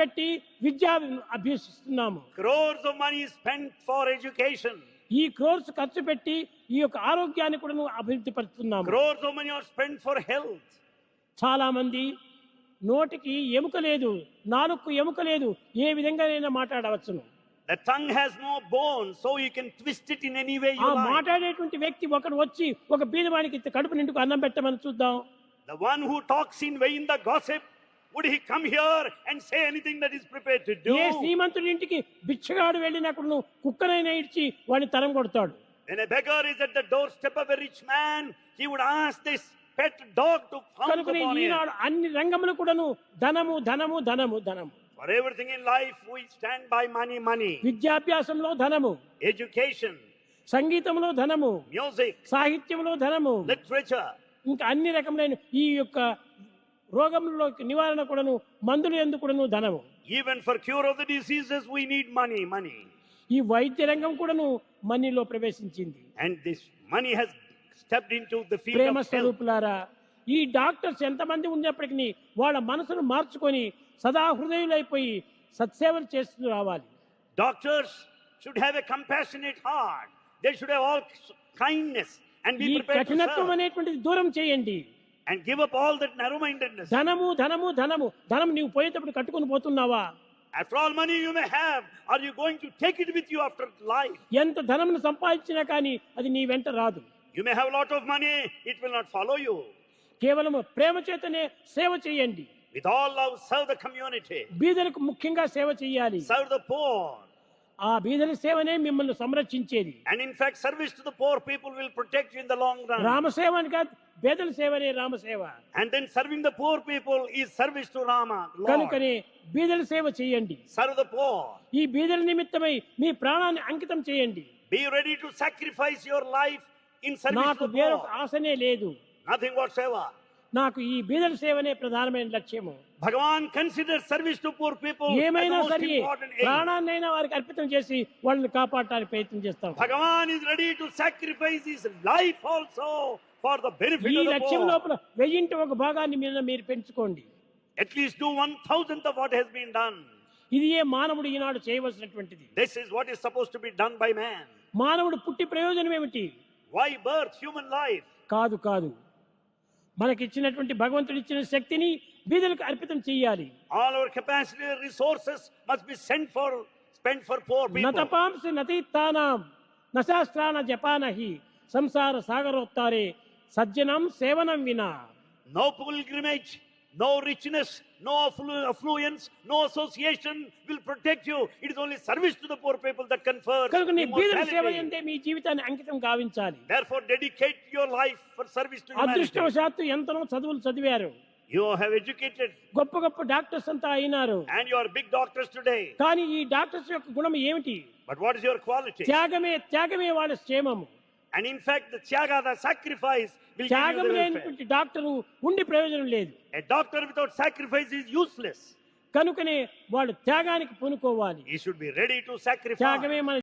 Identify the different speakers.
Speaker 1: పెట్టి విద్య అభ్యసిస్తున్నాము.
Speaker 2: Crores of money is spent for education.
Speaker 1: ఈ క్రోర్స్ ఖర్చు పెట్టి ఈ యొక్క ఆరోగ్యాన్ని కూడా అభివృద్ధి పరుస్తున్నాము.
Speaker 2: Crores of money are spent for health.
Speaker 1: చాలా మంది నోటికి ఎముక లేదు, నాలుగు ఎముక లేదు, ఏ విధంగానైనా మాట్లాడవచ్చును.
Speaker 2: The tongue has no bone, so you can twist it in any way you
Speaker 1: ఆ
Speaker 2: like.
Speaker 1: మాట్లాడేటువంటి వ్యక్తి ఒకడు వచ్చి ఒక బీదవానికి కడుపు నిండుకు అన్నం పెట్టమని చూద్దాం.
Speaker 2: The one who talks in vain the gossip, would he come here and say anything that is prepared to do?
Speaker 1: ఏ శ్రీమంతుడి ఇంటికి బిచ్చగాడు వెళ్ళినప్పుడు నువ్వు కుక్కనైనా ఇచ్చి వాడిని తరం కొడతాడు.
Speaker 2: When a beggar is at the doorstep of a rich man, he would ask this pet dog to pounce
Speaker 1: కనుక
Speaker 2: upon him.
Speaker 1: ఈనాడు అన్ని రంగములు కూడాను ధనము ధనము ధనము ధనము.
Speaker 2: For everything in life, we stand by money, money.
Speaker 1: విద్యాభ్యాసంలో ధనము,
Speaker 2: Education,
Speaker 1: సంగీతంలో ధనము,
Speaker 2: music,
Speaker 1: సాహిత్యంలో ధనము,
Speaker 2: literature.
Speaker 1: ఇంకా అన్ని రకములైన ఈ యొక్క రోగంలో నివారణ కూడాను మందులు ఎందుకు కూడాను ధనము.
Speaker 2: Even for cure of the diseases, we need money, money.
Speaker 1: ఈ వైద్య రంగం కూడాను మనీలో ప్రవేశించింది.
Speaker 2: And this money has stepped into the field
Speaker 1: Prema
Speaker 2: of health.
Speaker 1: స్వరూపులారా, ఈ డాక్టర్స్ ఎంతమంది ఉన్నప్పటికీ వాళ్ళ మనసును మార్చుకొని సదా హృదయులైపోయి సత్సేవలు చేస్తూ రావాలి.
Speaker 2: Doctors should have a compassionate heart. They should have all kindness and
Speaker 1: ఈ
Speaker 2: be prepared to
Speaker 1: కఠినత్వం
Speaker 2: serve.
Speaker 1: అనేటువంటిది దూరం చేయండి.
Speaker 2: And give up all that narrow-mindedness.
Speaker 1: ధనము ధనము ధనము ధనం నీవు పోయేటప్పుడు కట్టుకొని పోతున్నావా?
Speaker 2: After all money you may have, are you going to take it with you after life?
Speaker 1: ఎంత ధనమును సంపాదించినా కానీ అది నీ వెంట రాదు.
Speaker 2: You may have a lot of money, it will not follow you.
Speaker 1: కేవలం ప్రేమ చేతనే సేవ చేయండి.
Speaker 2: With all love, serve the community.
Speaker 1: బీదలకు ముఖ్యంగా సేవ చేయాలి.
Speaker 2: Serve the poor.
Speaker 1: ఆ బీదల సేవనే మిమ్మల్ని సంరక్షించేది.
Speaker 2: And in fact, service to the poor people will protect you in the long run.
Speaker 1: రామసేవ అని కాదు, బీదల సేవనే రామసేవ.
Speaker 2: And then serving the poor people is service to Rama, Lord.
Speaker 1: కనుకనే బీదల సేవ చేయండి.
Speaker 2: Serve the poor.
Speaker 1: ఈ బీదల నిమిత్తమై మీ ప్రాణాన్ని అంకితం చేయండి.
Speaker 2: Be ready to sacrifice your life in service
Speaker 1: నాకు
Speaker 2: to the
Speaker 1: వేరొక
Speaker 2: poor.
Speaker 1: ఆశనే లేదు.
Speaker 2: Nothing whatsoever.
Speaker 1: నాకు ఈ బీదల సేవనే ప్రధానమైన లక్ష్యము.
Speaker 2: Bhagavan considers service to poor people as the
Speaker 1: ఏమైనా
Speaker 2: most
Speaker 1: సరే
Speaker 2: important aim.
Speaker 1: ప్రాణాన్నైనా వారికి అర్పితం చేసి వాళ్ళని కాపాడటానికి ప్రయత్నం చేస్తాం.
Speaker 2: Bhagavan is ready to sacrifice his life also for the benefit
Speaker 1: ఈ
Speaker 2: of the
Speaker 1: లక్ష్యం
Speaker 2: poor.
Speaker 1: లోపల 1000 ఒక భాగాన్ని మీరు పెంచుకోండి.
Speaker 2: At least do 1,000th of what has been done.
Speaker 1: ఇది ఏ మానవుడు ఈనాడు చేయవలసినటువంటిది.
Speaker 2: This is what is supposed to be done by man.
Speaker 1: మానవుడు పుట్టి ప్రయోజనం ఏమిటి?
Speaker 2: Why birth? Human life.
Speaker 1: కాదు కాదు, మనకిచ్చినటువంటి భగవంతుడు ఇచ్చిన శక్తిని బీదలకు అర్పితం చేయాలి.
Speaker 2: All our capacity and resources must be spent for poor people.
Speaker 1: నతపాంసి నతీత్తానాం నశాస్త్రాన జపానహి సంసార సాగరోత్తారే సజ్జనం సేవనం వినా.
Speaker 2: No pilgrimage, no richness, no affluence, no association will protect you. It is only service to the poor people that confers
Speaker 1: కనుక నీ బీదల సేవ
Speaker 2: immortality.
Speaker 1: అంటే మీ జీవితాన్ని అంకితం గావించాలి.
Speaker 2: Therefore, dedicate your life for service to humanity.
Speaker 1: అదృష్టవశాత్తు ఎంతనో చదువులు చదివారు,
Speaker 2: You have educated
Speaker 1: గొప్ప గొప్ప డాక్టర్స్ అంతా అయినారు.
Speaker 2: and you are big doctors today.
Speaker 1: కానీ ఈ డాక్టర్స్ యొక్క గుణం ఏమిటి?
Speaker 2: But what is your quality?
Speaker 1: త్యాగమే వాళ్ళ క్షేమము.
Speaker 2: And in fact, the tyaga, the sacrifice will give
Speaker 1: త్యాగం
Speaker 2: you the welfare.
Speaker 1: లేనటువంటి డాక్టరు ఉండి ప్రయోజనం లేదు.
Speaker 2: A doctor without sacrifice is useless.
Speaker 1: కనుకనే వాళ్ళు త్యాగానికి పూనుకోవాలి.
Speaker 2: He should be ready to sacrifice.
Speaker 1: త్యాగమే మన